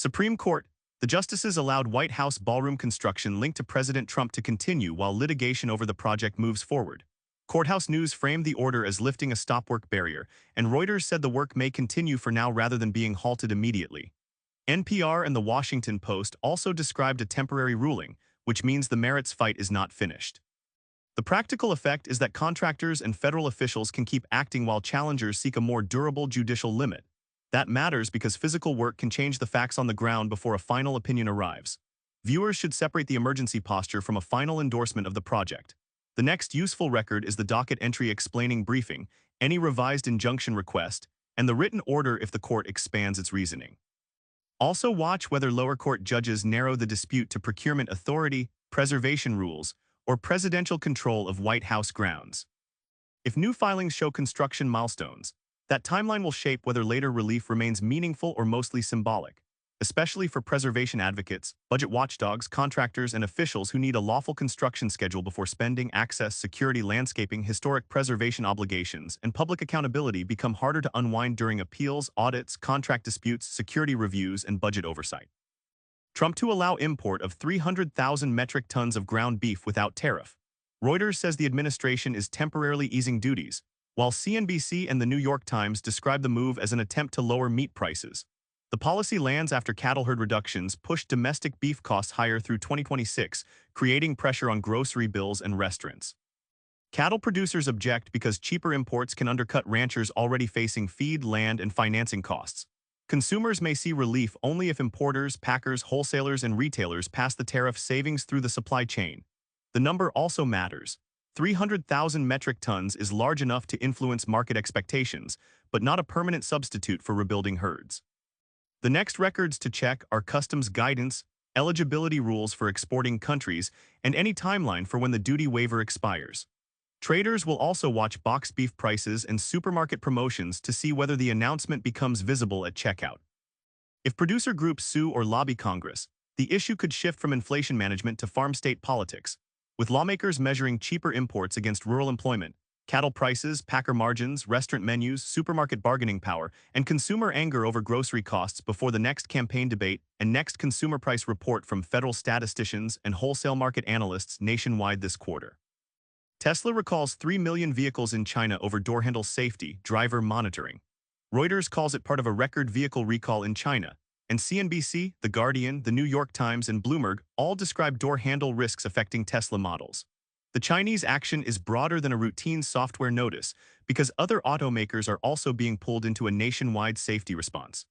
Supreme Court. The justices allowed White House ballroom construction linked to President Trump to continue while litigation over the project moves forward. Courthouse News framed the order as lifting a stop-work barrier, and Reuters said the work may continue for now rather than being halted immediately. NPR and The Washington Post also described a temporary ruling, which means the merits fight is not finished. The practical effect is that contractors and federal officials can keep acting while challengers seek a more durable judicial limit. That matters because physical work can change the facts on the ground before a final opinion arrives. Viewers should separate the emergency posture from a final endorsement of the project. The next useful record is the docket entry explaining briefing, any revised injunction request, and the written order if the court expands its reasoning. Also watch whether lower court judges narrow the dispute to procurement authority, preservation rules, or presidential control of White House grounds. If new filings show construction milestones, that timeline will shape whether later relief remains meaningful or mostly symbolic, especially for preservation advocates, budget watchdogs, contractors, and officials who need a lawful construction schedule before spending, access, security, landscaping, historic preservation obligations, and public accountability become harder to unwind during appeals, audits, contract disputes, security reviews, and budget oversight. Trump to allow import of 300,000 metric tons of ground beef without tariff. Reuters says the administration is temporarily easing duties, while CNBC and the New York Times describe the move as an attempt to lower meat prices. The policy lands after cattle herd reductions pushed domestic beef costs higher through 2026, creating pressure on grocery bills and restaurants. Cattle producers object because cheaper imports can undercut ranchers already facing feed, land, and financing costs. Consumers may see relief only if importers, packers, wholesalers, and retailers pass the tariff savings through the supply chain. The number also matters. 300,000 metric tons is large enough to influence market expectations, but not a permanent substitute for rebuilding herds. The next records to check are customs guidance, eligibility rules for exporting countries, and any timeline for when the duty waiver expires. Traders will also watch boxed beef prices and supermarket promotions to see whether the announcement becomes visible at checkout. If producer groups sue or lobby Congress, the issue could shift from inflation management to farm-state politics, with lawmakers measuring cheaper imports against rural employment, cattle prices, packer margins, restaurant menus, supermarket bargaining power, and consumer anger over grocery costs before the next campaign debate and next consumer price report from federal statisticians and wholesale market analysts nationwide this quarter. Tesla recalls 3 million vehicles in China over doorhandle safety, driver monitoring. Reuters calls it part of a record vehicle recall in China, and CNBC, The Guardian, The New York Times, and Bloomberg all describe door handle risks affecting Tesla models. The Chinese action is broader than a routine software notice because other automakers are also being pulled into a nationwide safety response.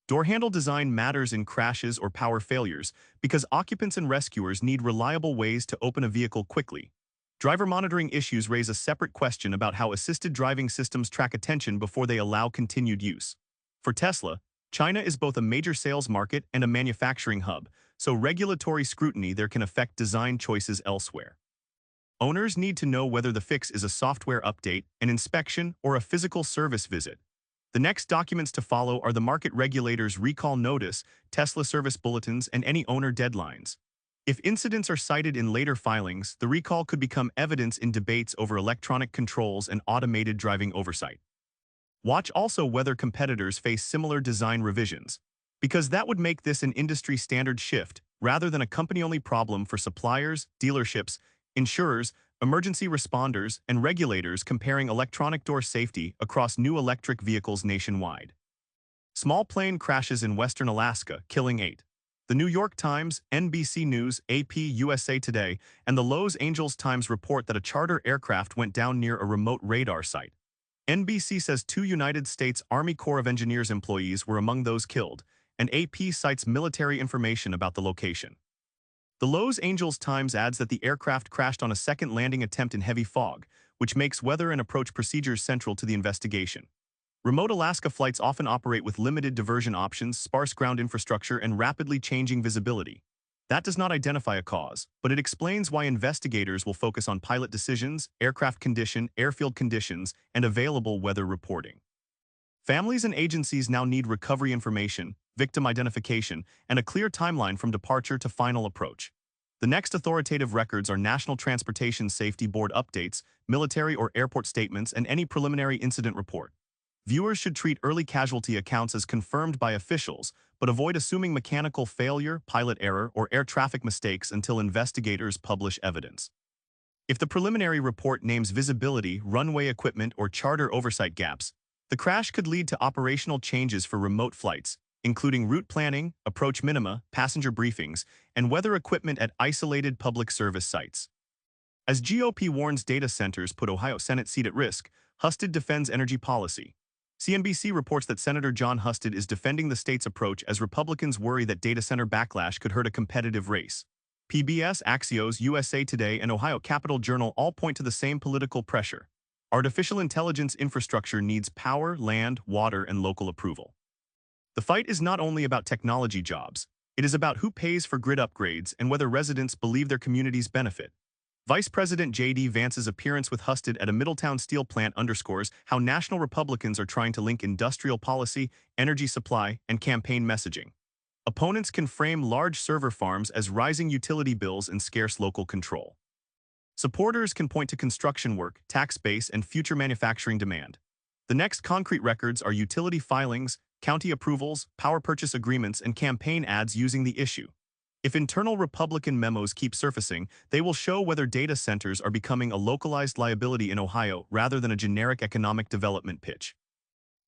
Door handle design matters in crashes or power failures because occupants and rescuers need reliable ways to open a vehicle quickly. Driver monitoring issues raise a separate question about how assisted driving systems track attention before they allow continued use. For Tesla, China is both a major sales market and a manufacturing hub, so regulatory scrutiny there can affect design choices elsewhere. Owners need to know whether the fix is a software update, an inspection, or a physical service visit. The next documents to follow are the market regulator's recall notice, Tesla service bulletins, and any owner deadlines. If incidents are cited in later filings, the recall could become evidence in debates over electronic controls and automated driving oversight. Watch also whether competitors face similar design revisions, because that would make this an industry standard shift rather than a company-only problem for suppliers, dealerships, insurers, emergency responders, and regulators comparing electronic door safety across new electric vehicles nationwide. Small plane crashes in western Alaska, killing 8. The New York Times, NBC News, AP USA Today, and the Los Angeles Times report that a charter aircraft went down near a remote radar site. NBC says 2 United States Army Corps of Engineers employees were among those killed, and AP cites military information about the location. The Los Angeles Times adds that the aircraft crashed on a second landing attempt in heavy fog, which makes weather and approach procedures central to the investigation. Remote Alaska flights often operate with limited diversion options, sparse ground infrastructure, and rapidly changing visibility. That does not identify a cause, but it explains why investigators will focus on pilot decisions, aircraft condition, airfield conditions, and available weather reporting. Families and agencies now need recovery information, victim identification, and a clear timeline from departure to final approach. The next authoritative records are National Transportation Safety Board updates, military or airport statements, and any preliminary incident report. Viewers should treat early casualty accounts as confirmed by officials, but avoid assuming mechanical failure, pilot error, or air traffic mistakes until investigators publish evidence. If the preliminary report names visibility, runway equipment, or charter oversight gaps, the crash could lead to operational changes for remote flights, including route planning, approach minima, passenger briefings, and weather equipment at isolated public service sites. As GOP warns data centers put Ohio Senate seat at risk, Husted defends energy policy. CNBC reports that Senator John Husted is defending the state's approach as Republicans worry that data center backlash could hurt a competitive race. PBS, Axios, USA Today, and Ohio Capital Journal all point to the same political pressure. Artificial intelligence infrastructure needs power, land, water, and local approval. The fight is not only about technology jobs, it is about who pays for grid upgrades and whether residents believe their communities benefit. Vice President J.D. Vance's appearance with Husted at a Middletown steel plant underscores how national Republicans are trying to link industrial policy, energy supply, and campaign messaging. Opponents can frame large server farms as rising utility bills and scarce local control. Supporters can point to construction work, tax base, and future manufacturing demand. The next concrete records are utility filings, county approvals, power purchase agreements, and campaign ads using the issue. If internal Republican memos keep surfacing, they will show whether data centers are becoming a localized liability in Ohio rather than a generic economic development pitch.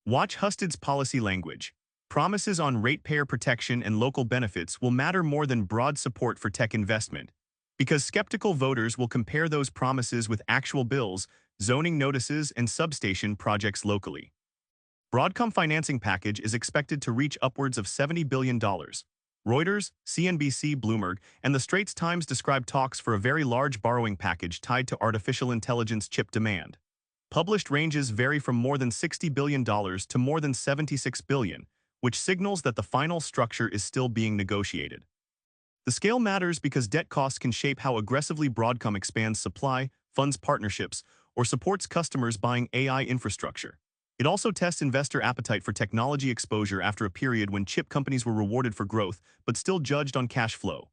Watch Husted's policy language. Promises on ratepayer protection and local benefits will matter more than broad support for tech investment, because skeptical voters will compare those promises with actual bills, zoning notices, and substation projects locally. Broadcom financing package is expected to reach upwards of $70 billion. Reuters, CNBC, Bloomberg, and the Straits Times describe talks for a very large borrowing package tied to artificial intelligence chip demand. Published ranges vary from more than $60 billion to more than $76 billion, which signals that the final structure is still being negotiated. The scale matters because debt costs can shape how aggressively Broadcom expands supply, funds partnerships, or supports customers buying AI infrastructure. It also tests investor appetite for technology exposure after a period when chip companies were rewarded for growth but still judged on cash flow.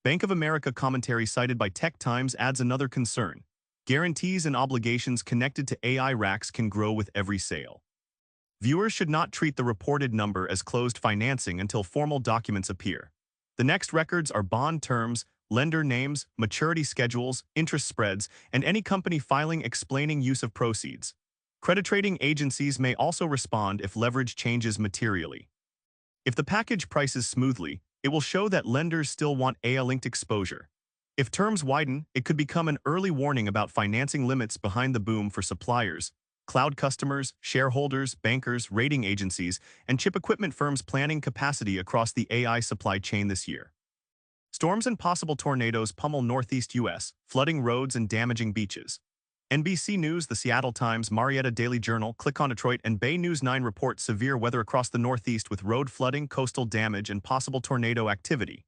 Bank of America commentary cited by Tech Times adds another concern. Guarantees and obligations connected to AI racks can grow with every sale. Viewers should not treat the reported number as closed financing until formal documents appear. The next records are bond terms, lender names, maturity schedules, interest spreads, and any company filing explaining use of proceeds. Credit rating agencies may also respond if leverage changes materially. If the package prices smoothly, it will show that lenders still want AI-linked exposure. If terms widen, it could become an early warning about financing limits behind the boom for suppliers, cloud customers, shareholders, bankers, rating agencies, and chip equipment firms planning capacity across the AI supply chain this year. Storms and possible tornadoes pummel Northeast U.S., flooding roads and damaging beaches. NBC News, the Seattle Times, Marietta Daily Journal, Click on Detroit, and Bay News 9 report severe weather across the Northeast with road flooding, coastal damage, and possible tornado activity.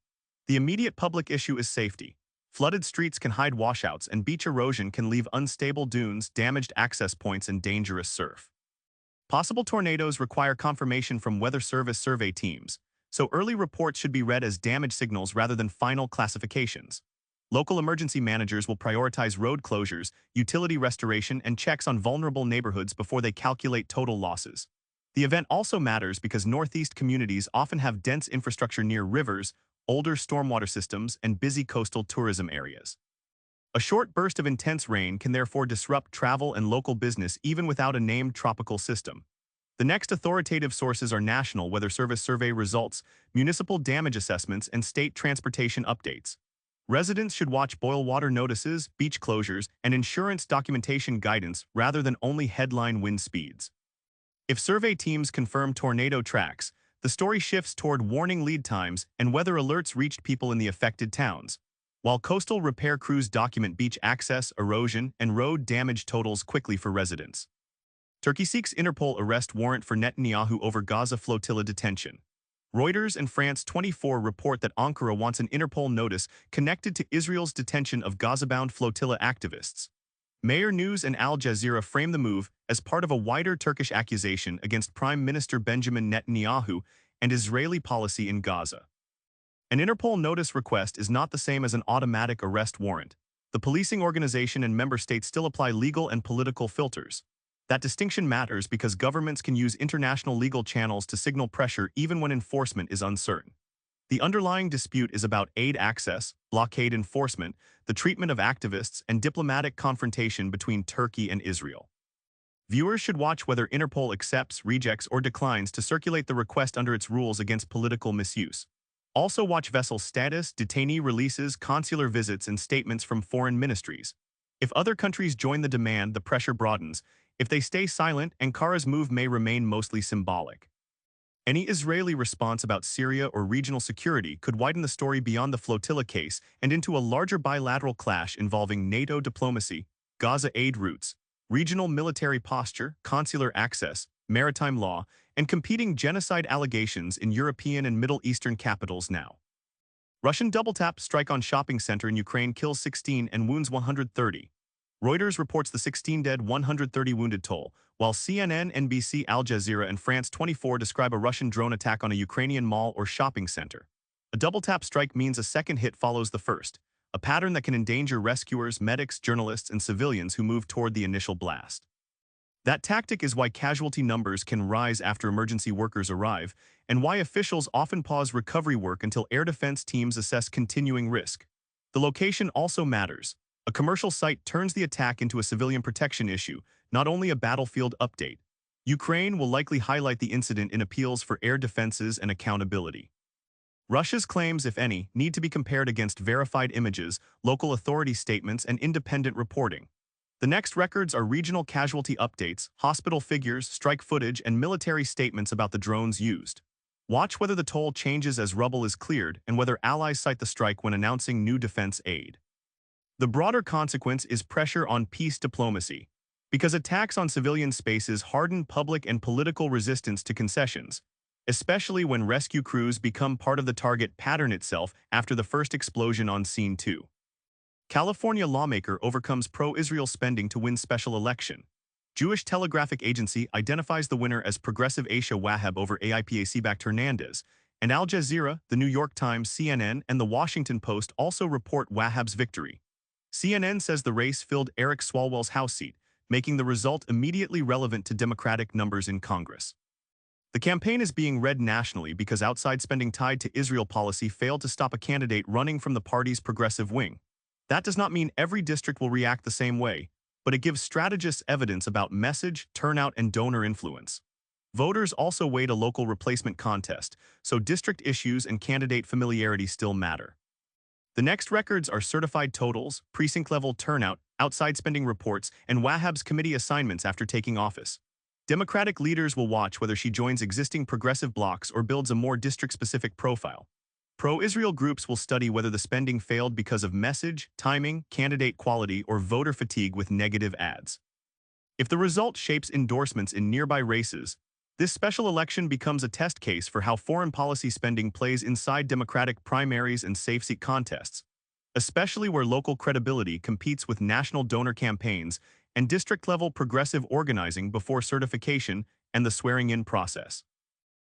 The immediate public issue is safety. Flooded streets can hide washouts, and beach erosion can leave unstable dunes, damaged access points, and dangerous surf. Possible tornadoes require confirmation from Weather Service survey teams, so early reports should be read as damage signals rather than final classifications. Local emergency managers will prioritize road closures, utility restoration, and checks on vulnerable neighborhoods before they calculate total losses. The event also matters because Northeast communities often have dense infrastructure near rivers, older stormwater systems, and busy coastal tourism areas. A short burst of intense rain can therefore disrupt travel and local business even without a named tropical system. The next authoritative sources are National Weather Service survey results, municipal damage assessments, and state transportation updates. Residents should watch boil water notices, beach closures, and insurance documentation guidance rather than only headline wind speeds. If survey teams confirm tornado tracks, the story shifts toward warning lead times and whether alerts reached people in the affected towns, while coastal repair crews document beach access, erosion, and road damage totals quickly for residents. Turkey seeks Interpol arrest warrant for Netanyahu over Gaza flotilla detention. Reuters and France 24 report that Ankara wants an Interpol notice connected to Israel's detention of Gaza-bound flotilla activists. Mayor News and Al Jazeera frame the move as part of a wider Turkish accusation against Prime Minister Benjamin Netanyahu and Israeli policy in Gaza. An Interpol notice request is not the same as an automatic arrest warrant. The policing organization and member states still apply legal and political filters. That distinction matters because governments can use international legal channels to signal pressure even when enforcement is uncertain. The underlying dispute is about aid access, blockade enforcement, the treatment of activists, and diplomatic confrontation between Turkey and Israel. Viewers should watch whether Interpol accepts, rejects, or declines to circulate the request under its rules against political misuse. Also watch vessel status, detainee releases, consular visits, and statements from foreign ministries. If other countries join the demand, the pressure broadens. If they stay silent, Ankara's move may remain mostly symbolic. Any Israeli response about Syria or regional security could widen the story beyond the flotilla case and into a larger bilateral clash involving NATO diplomacy, Gaza aid routes, regional military posture, consular access, maritime law, and competing genocide allegations in European and Middle Eastern capitals now. Russian double-tap strike on shopping center in Ukraine kills 16 and wounds 130. Reuters reports the 16 dead, 130 wounded toll, while CNN, NBC, Al Jazeera, and France 24 describe a Russian drone attack on a Ukrainian mall or shopping center. A double-tap strike means a second hit follows the first, a pattern that can endanger rescuers, medics, journalists, and civilians who move toward the initial blast. That tactic is why casualty numbers can rise after emergency workers arrive, and why officials often pause recovery work until air defense teams assess continuing risk. The location also matters. A commercial site turns the attack into a civilian protection issue, not only a battlefield update. Ukraine will likely highlight the incident in appeals for air defenses and accountability. Russia's claims, if any, need to be compared against verified images, local authority statements, and independent reporting. The next records are regional casualty updates, hospital figures, strike footage, and military statements about the drones used. Watch whether the toll changes as rubble is cleared and whether allies cite the strike when announcing new defense aid. The broader consequence is pressure on peace diplomacy, because attacks on civilian spaces harden public and political resistance to concessions, especially when rescue crews become part of the target pattern itself after the first explosion on Scene 2. California lawmaker overcomes pro-Israel spending to win special election. Jewish Telegraphic Agency identifies the winner as progressive Aisha Wahab over AIPAC-backed Hernandez, and Al Jazeera, the New York Times, CNN, and the Washington Post also report Wahab's victory. CNN says the race filled Eric Swalwell's House seat, making the result immediately relevant to Democratic numbers in Congress. The campaign is being read nationally because outside spending tied to Israel policy failed to stop a candidate running from the party's progressive wing. That does not mean every district will react the same way, but it gives strategists evidence about message, turnout, and donor influence. Voters also weighed a local replacement contest, so district issues and candidate familiarity still matter. The next records are certified totals, precinct-level turnout, outside spending reports, and Wahab's committee assignments after taking office. Democratic leaders will watch whether she joins existing progressive blocs or builds a more district-specific profile. Pro-Israel groups will study whether the spending failed because of message, timing, candidate quality, or voter fatigue with negative ads. If the result shapes endorsements in nearby races, this special election becomes a test case for how foreign policy spending plays inside Democratic primaries and safe seat contests, especially where local credibility competes with national donor campaigns and district-level progressive organizing before certification and the swearing-in process.